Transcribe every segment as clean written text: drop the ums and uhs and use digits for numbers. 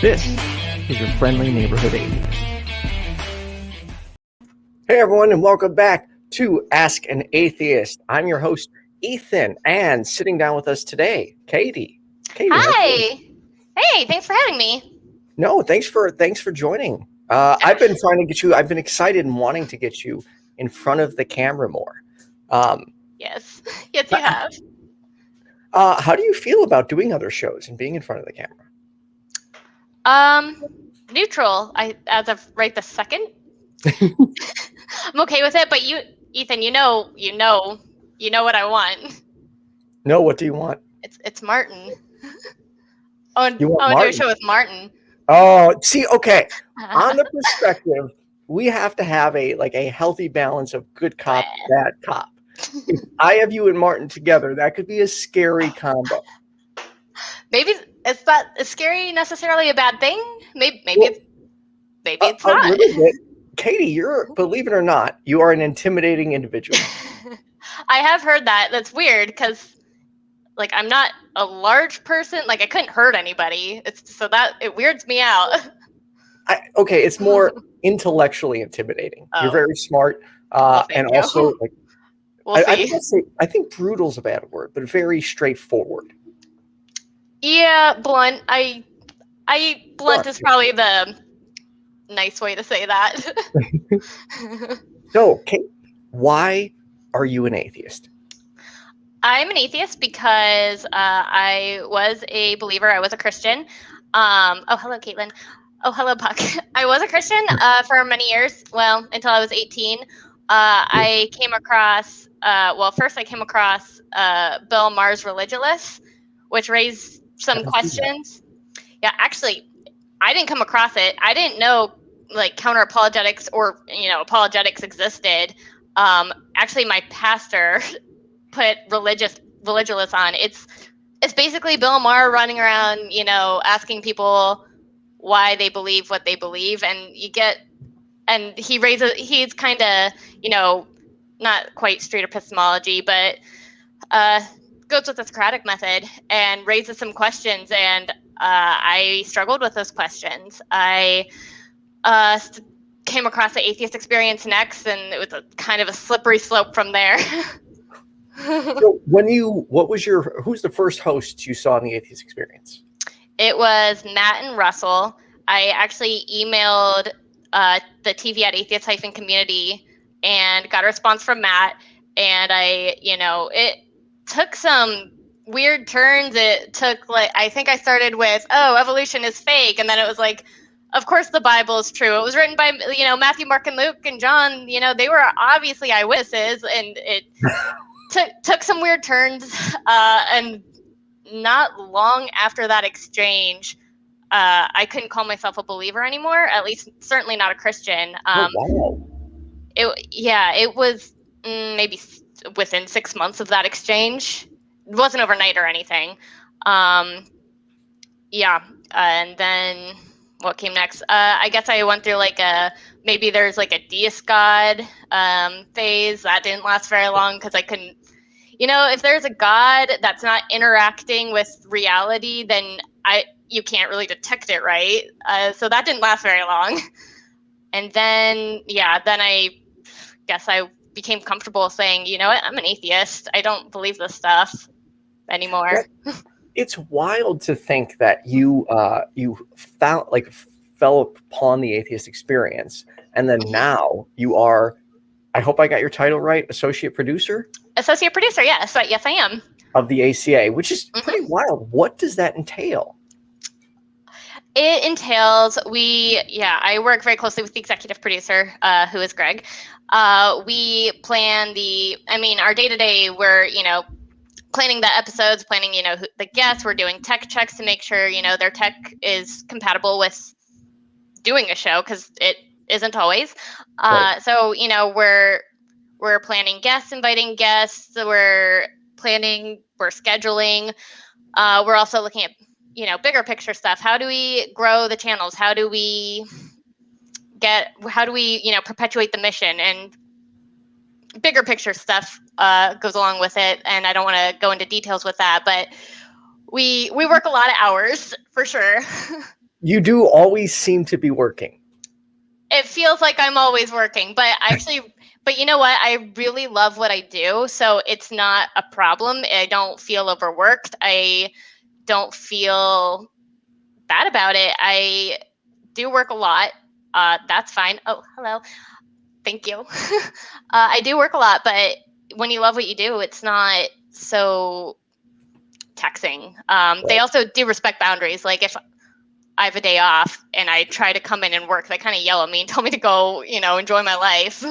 This is your friendly neighborhood atheist. Hey everyone, and welcome back to Ask an Atheist. I'm your host, Ethan, and sitting down with us today, Katie. Hi. Hey, thanks for having me. No, thanks for joining. I've been trying to get you. I've been excited and wanting to get you in front of the camera more. Yes, you have. How do you feel about doing other shows and being in front of the camera? Neutral. As of right this second, I'm okay with it. But you, Ethan, you know what I want. No, what do you want? It's Martin. I want You want to do a Martin? show with Martin. Oh, see, okay. On the perspective, we have to have a healthy balance of good cop, bad cop. If I have you and Martin together, that could be a scary combo. Maybe it's not scary necessarily a bad thing. Maybe it's not. A little bit. Katie, believe it or not, you are an intimidating individual. I have heard that. That's weird because, like, I'm not a large person. Like, I couldn't hurt anybody. It weirds me out. Okay, it's more intellectually intimidating. Oh. You're very smart, and you. also, like, we'll see. I think brutal's a bad word, but very straightforward. Yeah, blunt. Blunt is probably the nice way to say that. So, Kate, why are you an atheist? I'm an atheist because I was a believer. I was a Christian. Oh, hello, Kaitlyn. Oh, hello, Puck. I was a Christian for many years. Well, until I was 18. I came across, first I came across Bill Maher's Religious, which raised some questions. Yeah, actually, I didn't come across it. I didn't know like counter apologetics or apologetics existed. Actually, my pastor put Religious on. It's basically Bill Maher running around, asking people why they believe what they believe, and he's kind of not quite straight epistemology, but goes with the Socratic method and raises some questions, and I struggled with those questions. I came across the atheist experience next, and it was a kind of a slippery slope from there. So who's the first host you saw in the atheist experience? It was Matt and Russell. I actually emailed the TV at atheist-community and got a response from Matt, and it took some weird turns. It took I think I started with, evolution is fake, and then it was like, of course the Bible is true. It was written by Mathew, Mark, and Luke, and John. They were obviously eyewitnesses, and it took some weird turns. And not long after that exchange, I couldn't call myself a believer anymore. At least, certainly not a Christian. Wow. It was maybe within 6 months of that exchange. It wasn't overnight or anything. And then what came next? I guess I went through maybe there's a deist God phase. That didn't last very long because I couldn't. If there's a God that's not interacting with reality, then you can't really detect it, right? So that didn't last very long. And then I guess I became comfortable saying, you know what, I'm an atheist. I don't believe this stuff anymore. It's wild to think that you fell upon the atheist experience, and then now you are, I hope I got your title right, associate producer? Associate producer, yes. Yes, I am. Of the ACA, which is pretty wild. What does that entail? It entails I work very closely with the executive producer, who is Greg. We plan our day-to-day, we're, planning the episodes, planning, the guests. We're doing tech checks to make sure, their tech is compatible with doing a show, because it isn't always. Right. So, we're planning guests, inviting guests. We're scheduling. We're also looking at, bigger picture stuff. How do we grow the channels? How do we perpetuate the mission? And bigger picture stuff goes along with it. And I don't want to go into details with that, but we work a lot of hours for sure. You do always seem to be working. It feels like I'm always working, but but you know what? I really love what I do, so it's not a problem. I don't feel overworked. I don't feel bad about it. I do work a lot. That's fine. Oh, hello. Thank you. I do work a lot, but when you love what you do, it's not so taxing. They also do respect boundaries. Like if I have a day off and I try to come in and work, they kind of yell at me and tell me to go, enjoy my life.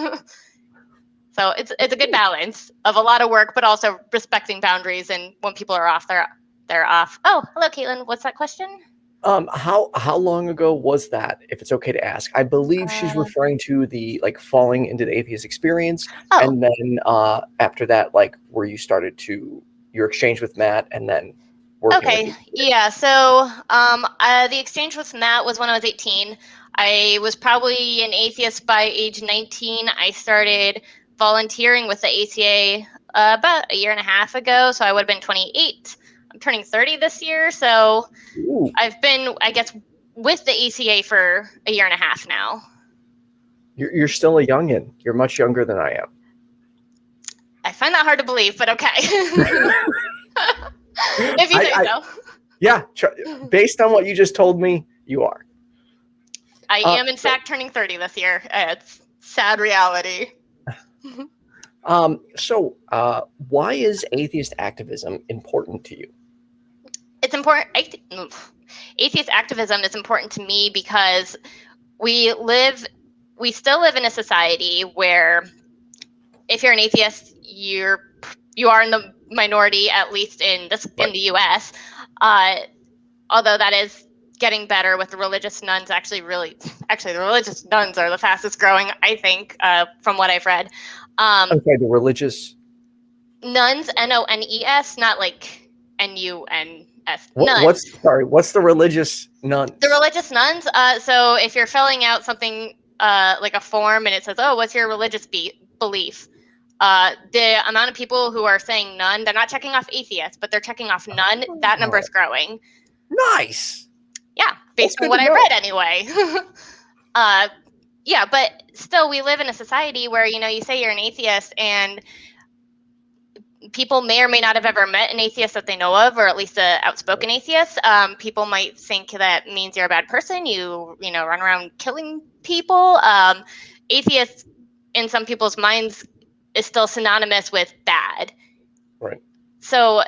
So it's a good balance of a lot of work, but also respecting boundaries. And when people are off, they're off. Oh, hello, Kaitlyn. What's that question? How long ago was that, if it's okay to ask? I believe she's referring to the falling into the atheist experience, and then after that, where you started to your exchange with Matt, and then working with you. Yeah. So the exchange with Matt was when I was 18. I was probably an atheist by age 19. I started volunteering with the ACA about a year and a half ago, so I would have been 28. I'm turning 30 this year, so Ooh. I've been, I guess, with the ACA for a year and a half now. You're still a youngin'. You're much younger than I am. I find that hard to believe, but okay. If you say so. Yeah, based on what you just told me, you are. I am, in fact, turning 30 this year. It's sad reality. So why is atheist activism important to you? It's important. Atheist activism is important to me because we still live in a society where if you're an atheist, you are in the minority, at least in the U.S. Although that is getting better with the religious nuns. Actually, the religious nuns are the fastest growing, I think, from what I've read. Okay, the religious nuns, N-O-N-E-S, not like N-U-N-S. What's the religious nuns? The religious nuns. So if you're filling out something like a form and it says, "Oh, what's your religious belief?" The amount of people who are saying none, they're not checking off atheist, but they're checking off none. That number is growing. Nice. Yeah, based on what I read anyway. Yeah, but still, we live in a society where you say you're an atheist and people may or may not have ever met an atheist that they know of, or at least an outspoken atheist. People might think that means you're a bad person. You run around killing people. Atheist, in some people's minds, is still synonymous with bad. Right. So,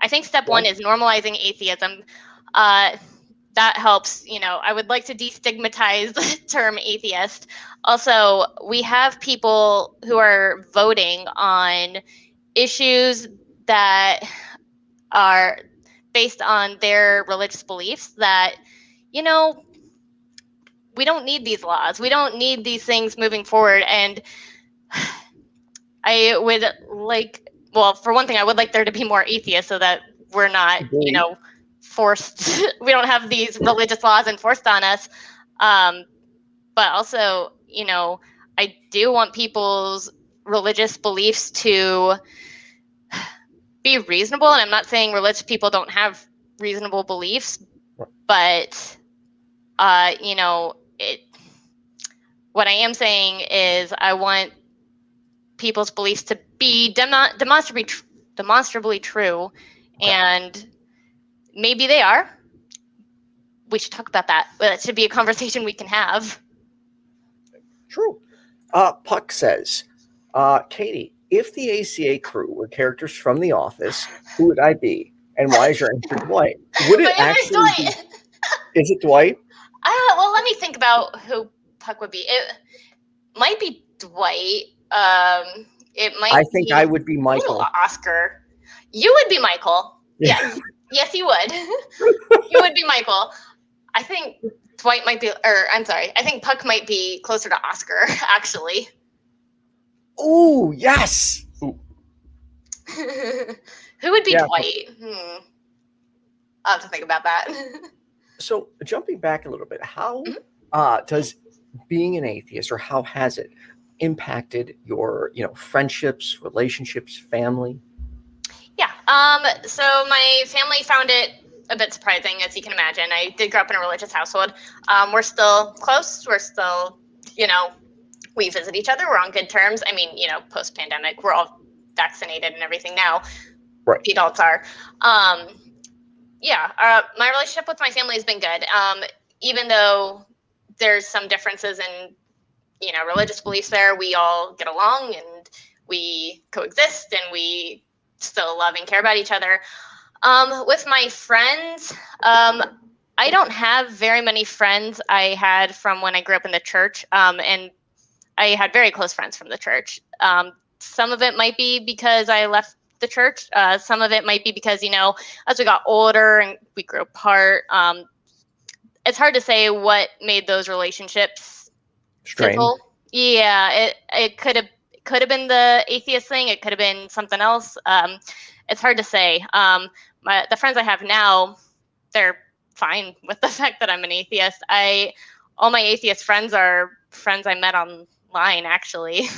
I think step one is normalizing atheism. That helps. I would like to destigmatize the term atheist. Also, we have people who are voting on issues that are based on their religious beliefs that, we don't need these laws. We don't need these things moving forward. And I would for one thing, I would like there to be more atheists so that we're not, forced. We don't have these religious laws enforced on us. But also, I do want people's religious beliefs to be reasonable. And I'm not saying religious people don't have reasonable beliefs, but, what I am saying is I want people's beliefs to be demonstrably true, and maybe they are. We should talk about that. But that should be a conversation we can have. True. Puck says, Katie, if the ACA crew were characters from The Office, who would I be? And why is your answer Dwight? Would it actually be, is it Dwight? Well, let me think about who Puck would be. It might be Dwight. It might. I think I would be Micheal. Oscar. You would be Micheal. Yes. Yes, you would. You would be Micheal. I think Dwight might be, I think Puck might be closer to Oscar, actually. Oh, yes. Ooh. Who would be Dwight? I'll have to think about that. So jumping back a little bit, how does being an atheist, or how has it impacted your, friendships, relationships, family? Yeah. So my family found it a bit surprising, as you can imagine. I did grow up in a religious household. We're still close. We're still, we visit each other. We're on good terms. I mean, post-pandemic, we're all vaccinated and everything now. Right. The adults are. My relationship with my family has been good. Even though there's some differences in, religious beliefs there, we all get along and we coexist and we still love and care about each other. With my friends, I don't have very many friends I had from when I grew up in the church. And I had very close friends from the church. Some of it might be because I left the church. Some of it might be because, as we got older and we grew apart, it's hard to say what made those relationships fizzle. Yeah, it could have been the atheist thing. It could have been something else. It's hard to say. The friends I have now, they're fine with the fact that I'm an atheist. All my atheist friends are friends I met online, actually.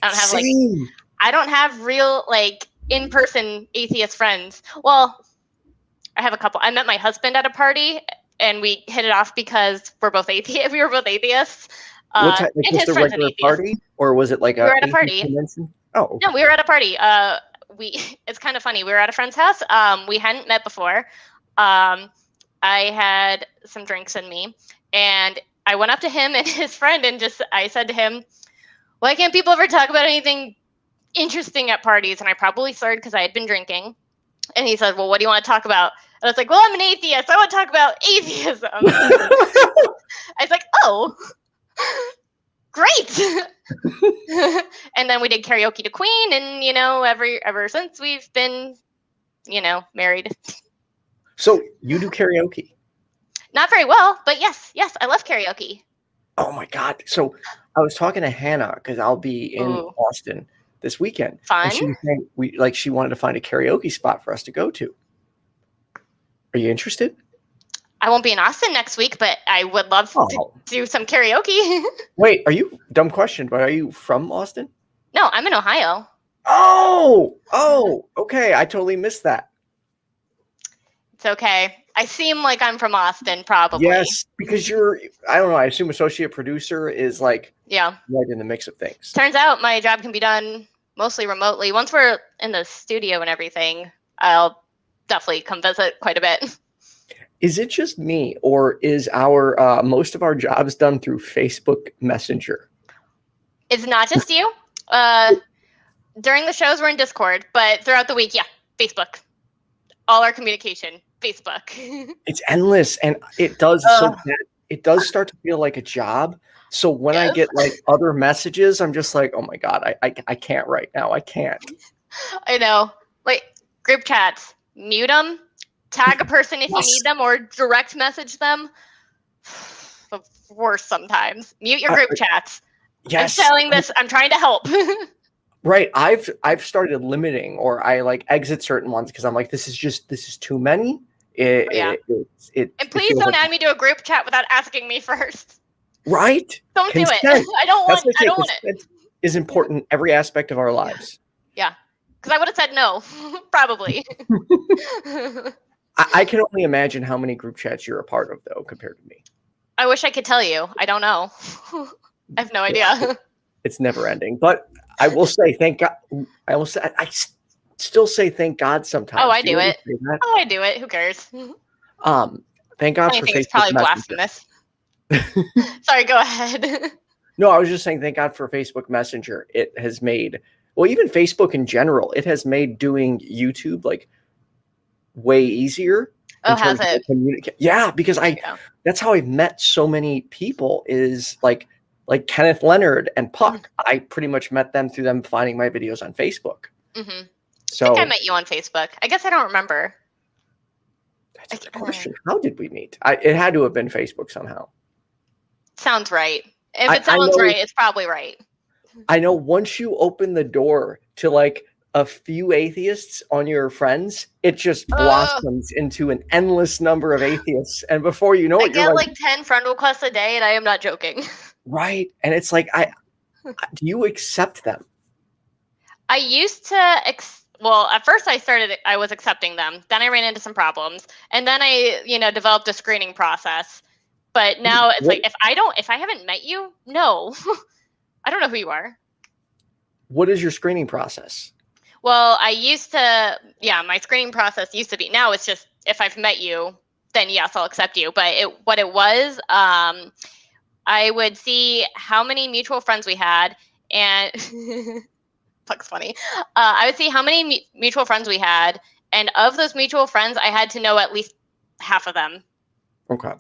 I don't have real in-person atheist friends. Well, I have a couple. I met my husband at a party and we hit it off because we're both atheists. We were both atheists. What type? Like just a regular party, or was it like we were at a party? Convention? Oh, okay. No, we were at a party. It's kind of funny. We were at a friend's house. We hadn't met before. I had some drinks in me, and I went up to him and his friend, and I said to him, "Why can't people ever talk about anything interesting at parties?" And I probably started because I had been drinking. And he said, "Well, what do you want to talk about?" And I was like, "Well, I'm an atheist. I want to talk about atheism." I was like, "Oh, great." And then we did karaoke to Queen, and ever since we've been, married. So you do karaoke? Not very well, but yes, I love karaoke. Oh my God! So I was talking to Hannah because I'll be in Austin this weekend. Fun. And she was saying she wanted to find a karaoke spot for us to go to. Are you interested? I won't be in Austin next week, but I would love to do some karaoke. Wait, dumb question, but are you from Austin? No, I'm in Ohio. Oh, okay. I totally missed that. It's okay. I seem like I'm from Austin, probably. Yes, because I don't know, I assume associate producer is right in the mix of things. Turns out my job can be done mostly remotely. Once we're in the studio and everything, I'll definitely come visit quite a bit. Is it just me, or is our most of our jobs done through Facebook Messenger? It's not just you. During the shows, we're in Discord, but throughout the week, Facebook. All our communication, Facebook. It's endless, and it does it does start to feel like a job. So when I get other messages, I'm just like, oh my God, I can't right now. I can't. I know. Group chats, mute them. Tag a person if you need them, or direct message them. The worst sometimes. Mute your group chats. Yes. I'm trying to help. Right. I've started limiting, or I exit certain ones because I'm like, this is too many. And please don't add me to a group chat without asking me first. Right. Don't do it. I don't want it. It is important in every aspect of our lives. Yeah. Because I would have said no, probably. I can only imagine how many group chats you're a part of, though, compared to me. I wish I could tell you. I don't know. I have no idea. It's never ending. But I will say, thank God. I still say thank God sometimes. Oh, I do it. I do it. Who cares? Thank God for Facebook. It's probably blasphemous. Sorry, go ahead. No, I was just saying thank God for Facebook Messenger. It has made, even Facebook in general, it has made doing YouTube way easier. Oh, has it? Yeah, because that's how I've met so many people is like Kenneth, Leonard, and Puck. I pretty much met them through them finding my videos on Facebook. Mm-hmm. So I think I met you on Facebook. I guess I don't remember. That's a good question. How did we meet? It had to have been Facebook somehow. Sounds right. If it sounds right, it's probably right. I know once you open the door to a few atheists on your friends, it just blossoms into an endless number of atheists. And before you know it, you're like 10 friend requests a day, and I am not joking. Right. And it's do you accept them? I used to, well, at first I was accepting them. Then I ran into some problems. And then I, developed a screening process. But now it's like, if I haven't met you, no, I don't know who you are. What is your screening process? Well, my screening process used to be, now it's just, if I've met you, then yes, I'll accept you. But what it was, I would see how many mutual friends we had, and Puck's funny. I would see how many mutual friends we had, and of those mutual friends, I had to know at least half of them. Okay.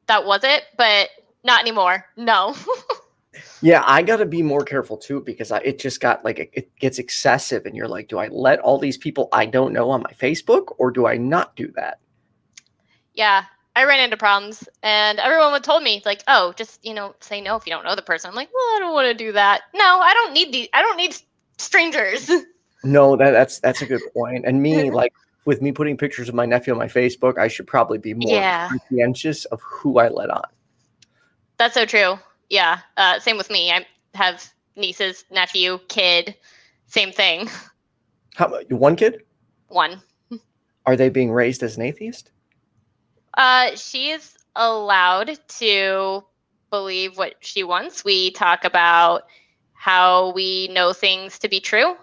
That was it, but not anymore. No. Yeah, I got to be more careful too, because it just got like, it gets excessive, and you're like, do I let all these people I don't know on my Facebook, or do I not do that? Yeah, I ran into problems, and everyone told me like, oh, just say no if you don't know the person. I'm like, well, I don't want to do that. No, I don't need strangers. No, that's a good point. And me, like, with me putting pictures of my nephew on my Facebook, I should probably be more conscientious of who I let on. That's so true. Yeah. Same with me. I have nieces, nephew, kid. Same thing. How one kid? One. Are they being raised as an atheist? She is allowed to believe what she wants. We talk about how we know things to be true.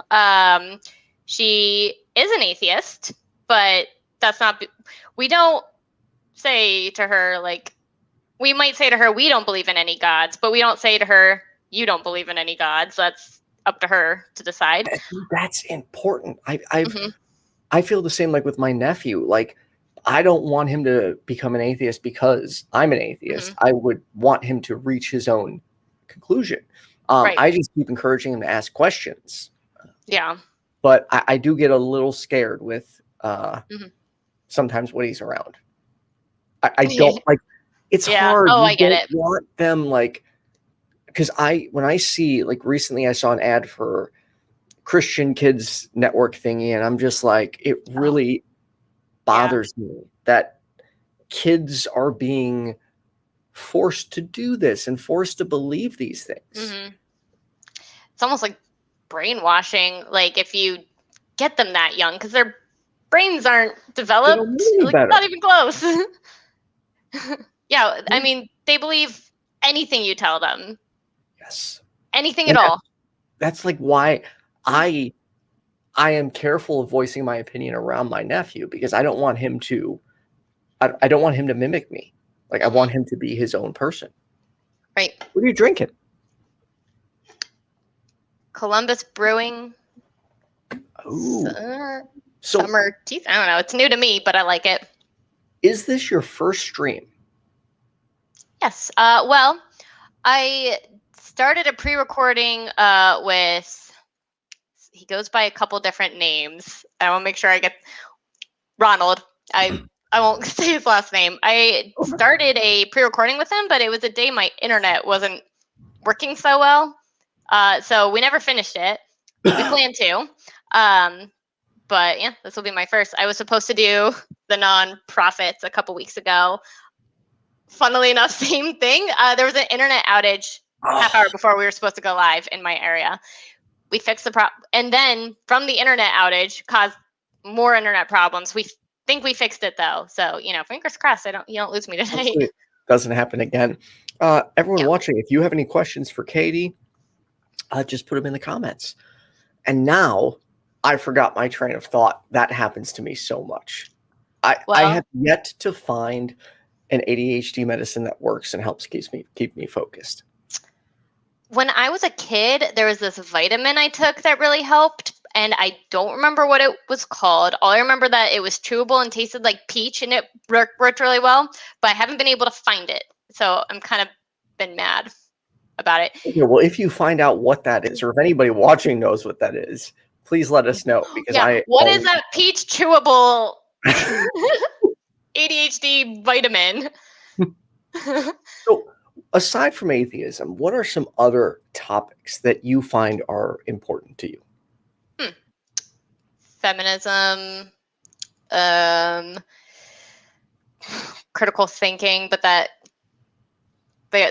She is an atheist, but that's not. We don't say to her, like, we might say to her, we don't believe in any gods, but we don't say to her, you don't believe in any gods. That's up to her to decide. That's important. I feel the same, like with my nephew. Like, I don't want him to become an atheist because I'm an atheist. I would want him to reach his own conclusion. Right. I just keep encouraging him to ask questions. Yeah. But I do get a little scared with sometimes what he's around. I don't like. It's hard. Oh, You I get it. Want them, like, because when I see, like, recently I saw an ad for Christian Kids Network thingy, and I'm just like, it really bothers me that kids are being forced to do this and forced to believe these things. It's almost like brainwashing, like if you get them that young, because their brains aren't developed, like, not even close. Yeah, I mean, they believe anything you tell them. Yes. Anything at all. That's like why I am careful of voicing my opinion around my nephew, because I don't want him to I don't want him to mimic me. Like, I want him to be his own person. Right. What are you drinking? Columbus Brewing. Oh. Summer teeth. I don't know. It's new to me, but I like it. Is this your first stream? Yes. Well, I started a pre-recording with, he goes by a couple different names. I want to make sure I get Ronald. I won't say his last name. I started a pre-recording with him, but it was a day my internet wasn't working so well. So we never finished it. We planned to. But yeah, this will be my first. I was supposed to do the non-profits a couple weeks ago. Funnily enough, same thing. There was an internet outage half hour before we were supposed to go live in my area. We fixed the problem, and then from the internet outage caused more internet problems. We think we fixed it though, so fingers crossed. You don't lose me tonight. It doesn't happen again. Everyone watching, if you have any questions for Katie, just put them in the comments. And now I forgot my train of thought. That happens to me so much. I have yet to find an ADHD medicine that works and helps keep me focused. When I was a kid, there was this vitamin I took that really helped, and I don't remember what it was called. All I remember that it was chewable and tasted like peach, and it worked really well, but I haven't been able to find it. So I'm kind of been mad about it. Okay, well, if you find out what that is, or if anybody watching knows what that is, please let us know, because what is that peach chewable ADHD vitamin? So, aside from atheism, what are some other topics that you find are important to you? Feminism, critical thinking, but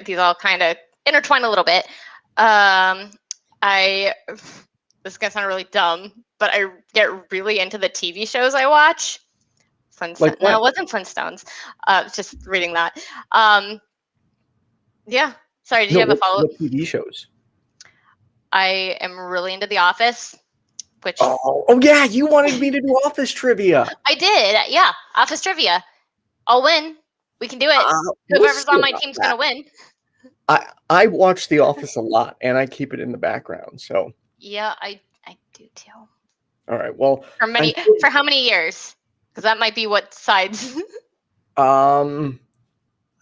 these all kind of intertwine a little bit. I this is gonna sound really dumb, but I get really into the TV shows I watch. Like No, what? it wasn't Flintstones. Just reading that. Yeah. Sorry, did you have a follow-up? What TV shows? I am really into The Office, which Oh yeah, you wanted me to do office trivia. I did. Yeah, Office trivia. I'll win. We can do it. We'll Whoever's see on my about team's that. gonna win. I watch The Office a lot, and I keep it in the background. So Yeah, I do too. all right, well, For how many years? Because that might be what sides. I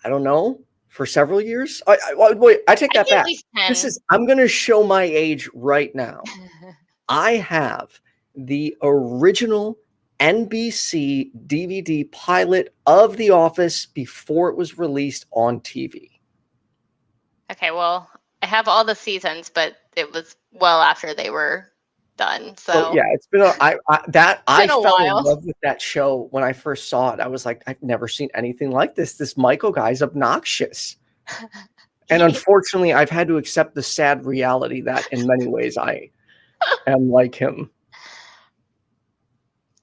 don't know, for several years. Wait, I take that I'd say at back. least 10. I'm going to show my age right now. I have the original NBC DVD pilot of The Office before it was released on TV. Okay, well, I have all the seasons, but it was well after they were done. So yeah, it's been I fell while. in love with that show when I first saw it. I was like, I've never seen anything like this. This Michael guy's obnoxious. And unfortunately, I've had to accept the sad reality that in many ways I am like him.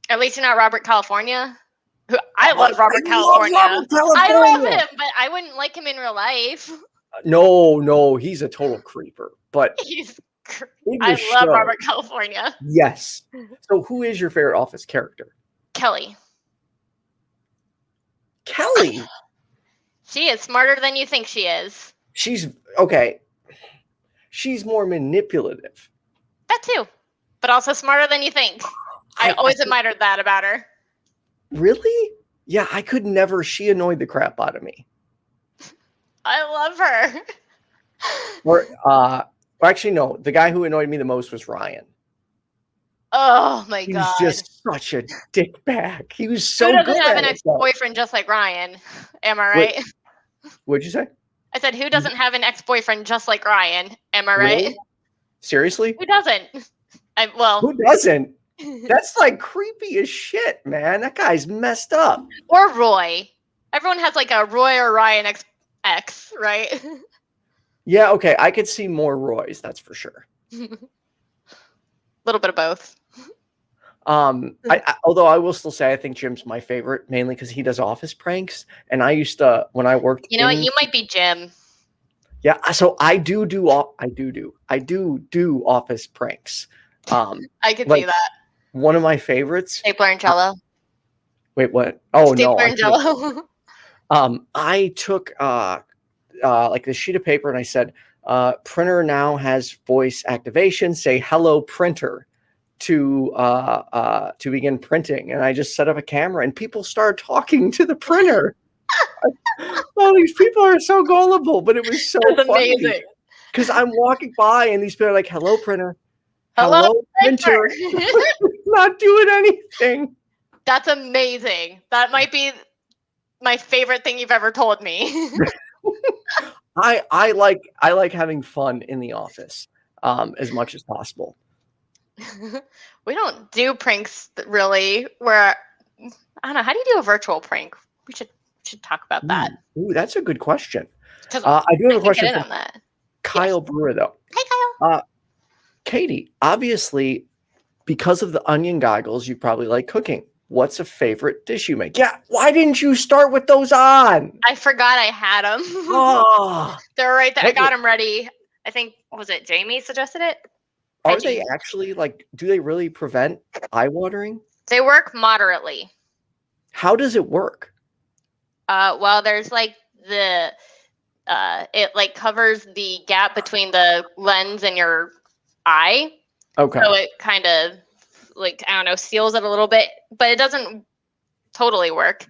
At least you're not Robert California. I love Robert California. Robert California. I love him, but I wouldn't like him in real life. No, he's a total creeper. But I love Robert California. Yes. So who is your favorite Office character? Kelly. Kelly? She is smarter than you think she is. She's okay. She's more manipulative. That too. But also smarter than you think. I always admired that about her. Really? Yeah, I could never. She annoyed the crap out of me. I love her. Or actually, no. The guy who annoyed me the most was Ryan. Oh my god. He's just such a dickbag. He was so good. Who good. doesn't have an ex-boyfriend just like Ryan? Am I right? What'd you say? I said, who doesn't have an ex-boyfriend just like Ryan? Am I right? Really? Seriously? Who doesn't? Who doesn't? That's like creepy as shit, man. That guy's messed up. Or Roy. Everyone has like a Roy or Ryan ex, right? Yeah, okay. I could see more Roys, that's for sure. A little bit of both. Although I will still say I think Jim's my favorite, mainly because he does office pranks. And I used to, when I worked, you know what? You might be Jim. Yeah, so I do office pranks. I could see that. One of my favorites. Stapler and Jello. Wait, what? Oh Stapler no! and Jello. I took like a sheet of paper and I said, "Printer now has voice activation. Say hello, printer." To begin printing, and I just set up a camera and people started talking to the printer. Oh, these people are so gullible, but it was so amazing because I'm walking by and these people are like, "Hello, printer. Hello, printer." Not doing anything. That's amazing. That might be my favorite thing you've ever told me. I like having fun in the office as much as possible. We don't do pranks really where I don't know. How do you do a virtual prank? We should talk about that. Ooh, that's a good question. I do have a question on that. Kyle Brewer, though. Hi, Kyle. Katie, obviously, because of the onion goggles, you probably like cooking. What's a favorite dish you make? Yeah, why didn't you start with those on? I forgot I had them. Oh, they're right there. I got them ready. I think, was it Jamie suggested it? Are they actually do they really prevent eye watering? They work moderately. How does it work? Well, there's it covers the gap between the lens and your eye. Okay. So it kind of seals it a little bit, but it doesn't totally work.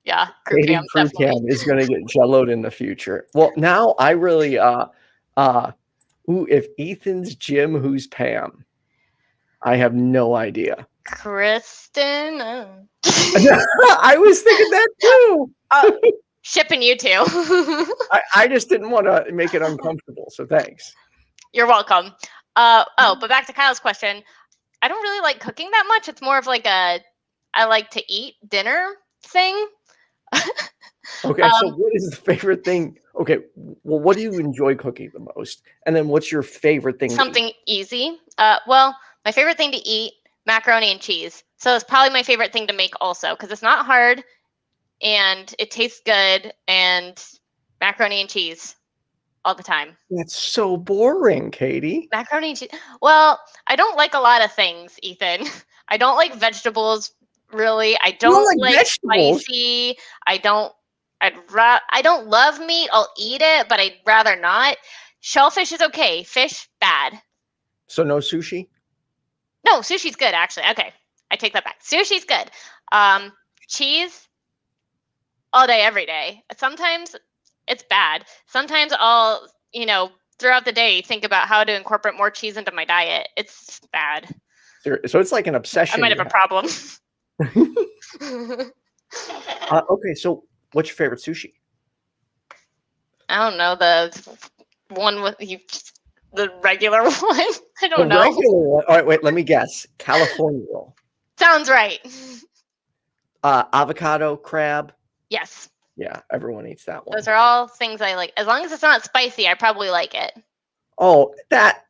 Yeah. Katie Crew Cam is going to get jelloed in the future. Well, now I really, if Ethan's Jim, who's Pam? I have no idea. Kristen. I was thinking that too. Shipping you two. I just didn't want to make it uncomfortable, so thanks. You're welcome. But back to Kyle's question. I don't really like cooking that much. It's more of I like to eat dinner thing. Okay, so what is the favorite thing? Okay, well, what do you enjoy cooking the most? And then what's your favorite thing to eat? Something easy. Well, my favorite thing to eat, macaroni and cheese. So it's probably my favorite thing to make also, because it's not hard and it tastes good, and macaroni and cheese all the time. That's so boring, Katie. Macaroni and cheese. Well, I don't like a lot of things, Ethan. I don't like vegetables, really. I don't like like vegetables? spicy. I don't love meat. I'll eat it, but I'd rather not. Shellfish is okay. Fish, bad. So no sushi? No, sushi's good, actually. Okay, I take that back. Sushi's good. Cheese, all day, every day. Sometimes it's bad. Sometimes I'll, throughout the day, think about how to incorporate more cheese into my diet. It's bad. So it's like an obsession. I might have a problem. Okay, so what's your favorite sushi? I don't know, the one with the regular one. I don't know. Regular one. All right, wait, let me guess. California roll. Sounds right. Avocado, crab. Yes. Yeah, everyone eats that one. Those are all things I like. As long as it's not spicy, I probably like it. Oh,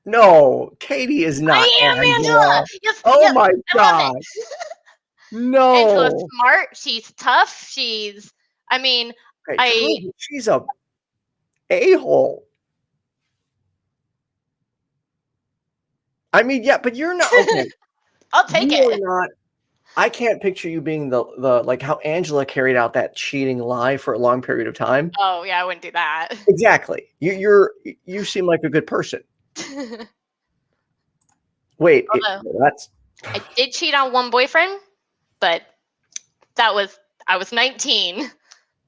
no, Katie is not. I am Angela. Yes, oh yes, my God. No. Angela's smart. She's tough. She's a a-hole. I mean, yeah, but you're not. Okay. I'll take it. I can't picture you being the like how Angela carried out that cheating lie for a long period of time. Oh yeah, I wouldn't do that. Exactly. You seem like a good person. Wait, I did cheat on one boyfriend, but I was 19.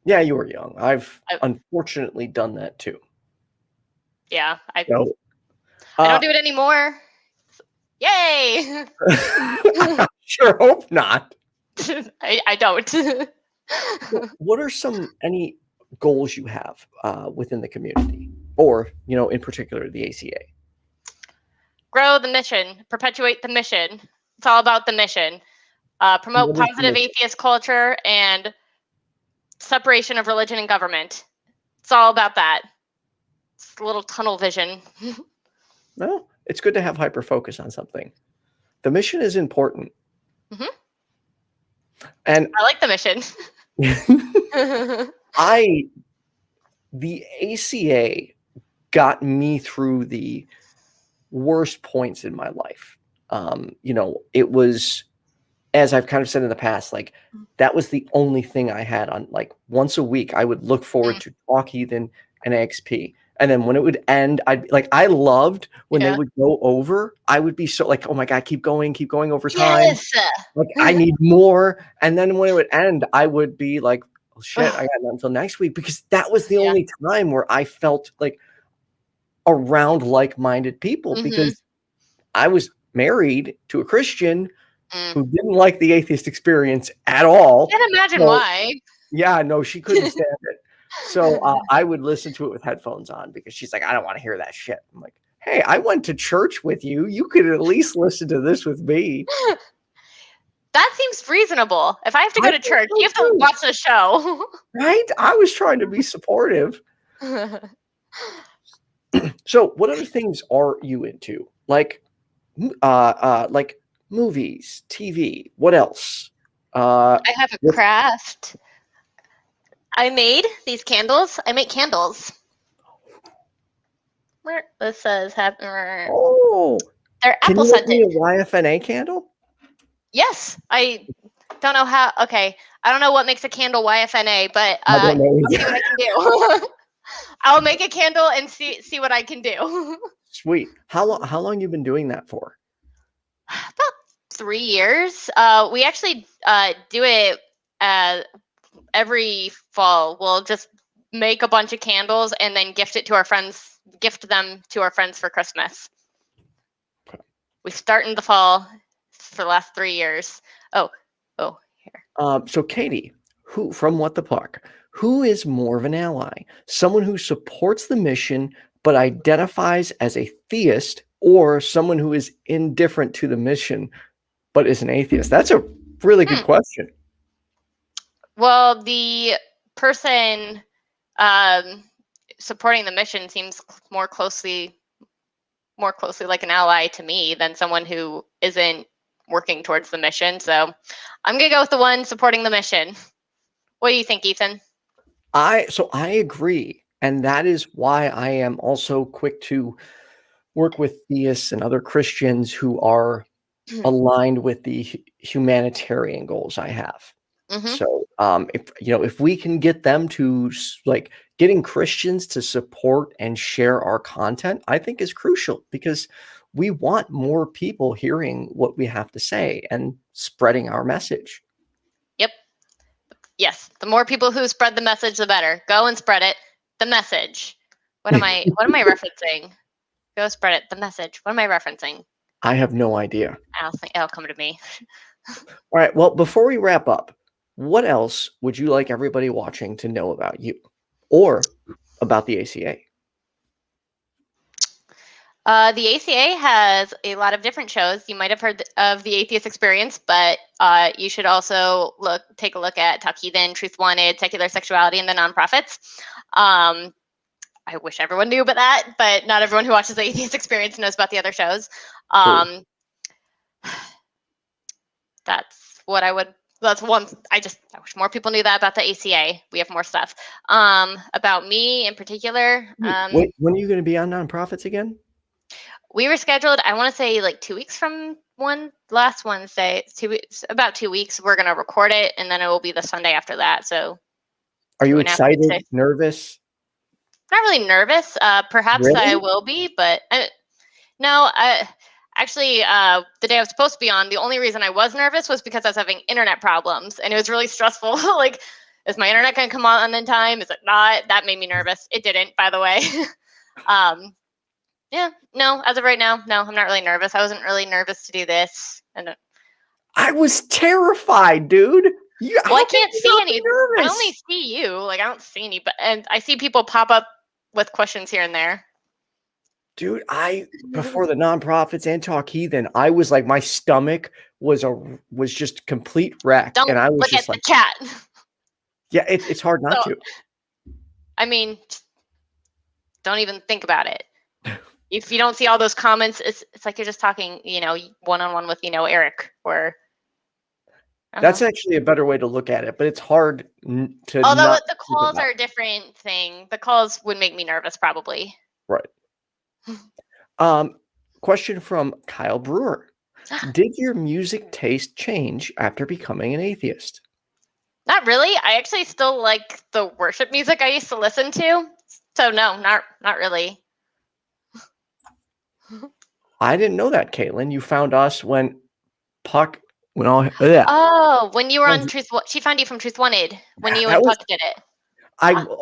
Yeah, you were young. I've unfortunately done that too. Yeah, I don't do it anymore. Yay! I sure hope not. I don't. What are any goals you have within the community, or in particular the ACA? Grow the mission, perpetuate the mission. It's all about the mission. Promote positive atheist culture and separation of religion and government. It's all about that. It's a little tunnel vision. Well, it's good to have hyper focus on something. The mission is important. Mm-hmm. And I like the mission. The ACA got me through the worst points in my life. It was, as I've kind of said in the past, like that was the only thing I had on. Like once a week, I would look forward to Talk Heathen and XP. And then when it would end, I loved when they would go over. I would be so like, oh my God, keep going over time. Yes. Like I need more. And then when it would end, I would be like, oh shit, I got until next week, because that was the only time where I felt like around like-minded people, because I was married to a Christian who didn't like the atheist experience at all. I can't imagine why. Yeah, no, she couldn't stand it. So I would listen to it with headphones on, because she's like, I don't want to hear that shit. I'm like, hey, I went to church with you. You could at least listen to this with me. That seems reasonable. If I have to go to church, you have to watch the show. Right? I was trying to be supportive. So what other things are you into? Like movies, TV, what else? I have a craft. I made these candles. I make candles. Where this says oh, they're apple scented. Can you make me a YFNA candle? Yes, I don't know how. Okay, I don't know what makes a candle YFNA, but I don't know. I'll see what I can do. I'll make a candle and see what I can do. Sweet. How long you been doing that for? About 3 years. We actually do it every fall. We'll just make a bunch of candles and then gift them to our friends for Christmas. Okay. We start in the fall for the last 3 years. Oh, here. So Katie, from What the Puck, who is more of an ally? Someone who supports the mission but identifies as a theist, or someone who is indifferent to the mission but is an atheist? That's a really good question. Well, the person supporting the mission seems more closely like an ally to me than someone who isn't working towards the mission. So I'm gonna go with the one supporting the mission. What do you think, Ethan? I agree, and that is why I am also quick to work with theists and other Christians who are aligned with the humanitarian goals I have. So if we can get them to like getting Christians to support and share our content, I think is crucial, because we want more people hearing what we have to say and spreading our message. Yep. Yes. The more people who spread the message, the better. Go and spread it. The message. What am I referencing? Go spread it. The message. What am I referencing? I have no idea. It'll come to me. All right. Well, before we wrap up, what else would you like everybody watching to know about you or about the ACA? The ACA has a lot of different shows. You might have heard of the Atheist Experience, but you should also take a look at Talk Heathen, Truth Wanted, Secular Sexuality, and the Nonprofits. I wish everyone knew about that, but not everyone who watches the Atheist Experience knows about the other shows. Cool. That's one. I wish more people knew that about the ACA. We have more stuff. About me in particular. When are you going to be on Nonprofits again? We were scheduled, I want to say like 2 weeks from last Wednesday. About 2 weeks. We're going to record it, and then it will be the Sunday after that. So, are you excited? Nervous? Not really nervous. Perhaps really? I will be, but no. Actually, the day I was supposed to be on, the only reason I was nervous was because I was having internet problems, and it was really stressful. Like, is my internet going to come on in time? Is it not? That made me nervous. It didn't, by the way. Yeah, no, as of right now, no, I'm not really nervous. I wasn't really nervous to do this. I was terrified, dude. Well, I can't see any. I only see you. Like, I don't see any, and I see people pop up with questions here and there. Dude, before the Nonprofits and Talk Heathen, I was like, my stomach was just complete wreck. Don't and I was look just at the chat. Yeah, it's hard not to. I mean, don't even think about it. If you don't see all those comments, it's like you're just talking, one-on-one with, Eric, or. That's actually a better way to look at it, but it's hard to. Although the calls are a different thing. The calls would make me nervous, probably. Right. Question from Kyle Brewer. Did your music taste change after becoming an atheist? Not really. I actually still like the worship music I used to listen to. So no, not really. I didn't know that, Kaitlyn. You found us when Puck went all. Oh, when you were on Truth, she found you from Truth Wanted when you and Puck did it.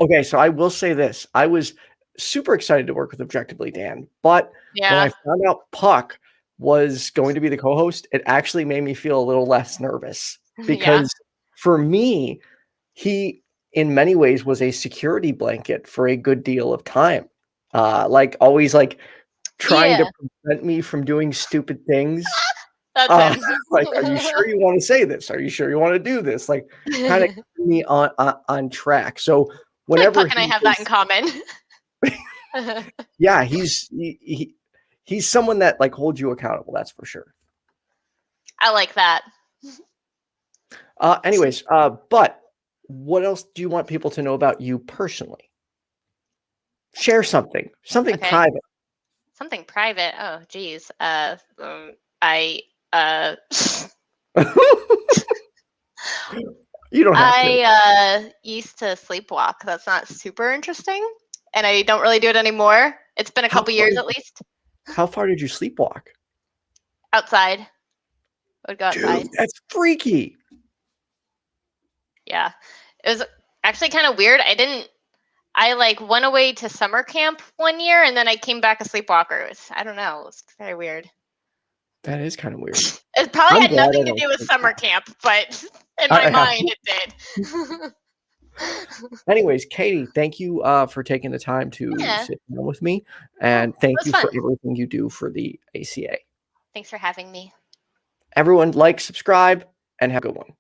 Okay, so I will say this: I was super excited to work with Objectively Dan, but when I found out Puck was going to be the co-host, it actually made me feel a little less nervous, because for me, he in many ways was a security blanket for a good deal of time. Like always, like trying to prevent me from doing stupid things. That's like, are you sure you want to say this? Are you sure you want to do this? Like, kind of keep me on track. So whenever Puck and I have that in common. Yeah, he's someone that like holds you accountable. That's for sure. I like that. Anyways, but what else do you want people to know about you personally? Share something private. Something private. Oh, geez. I You don't have to. I used to sleepwalk. That's not super interesting, and I don't really do it anymore. It's been a couple years at least. How far did you sleepwalk? Outside. I would go outside. Dude, that's freaky. Yeah. It was actually kind of weird. I went away to summer camp one year, and then I came back a sleepwalker. I don't know. It was very weird. That is kind of weird. It probably had nothing to do with summer camp, but in my mind it did. Anyways, Katie, thank you for taking the time to sit down with me, and thank you for everything you do for the ACA. Thanks for having me. Everyone, like, subscribe, and have a good one.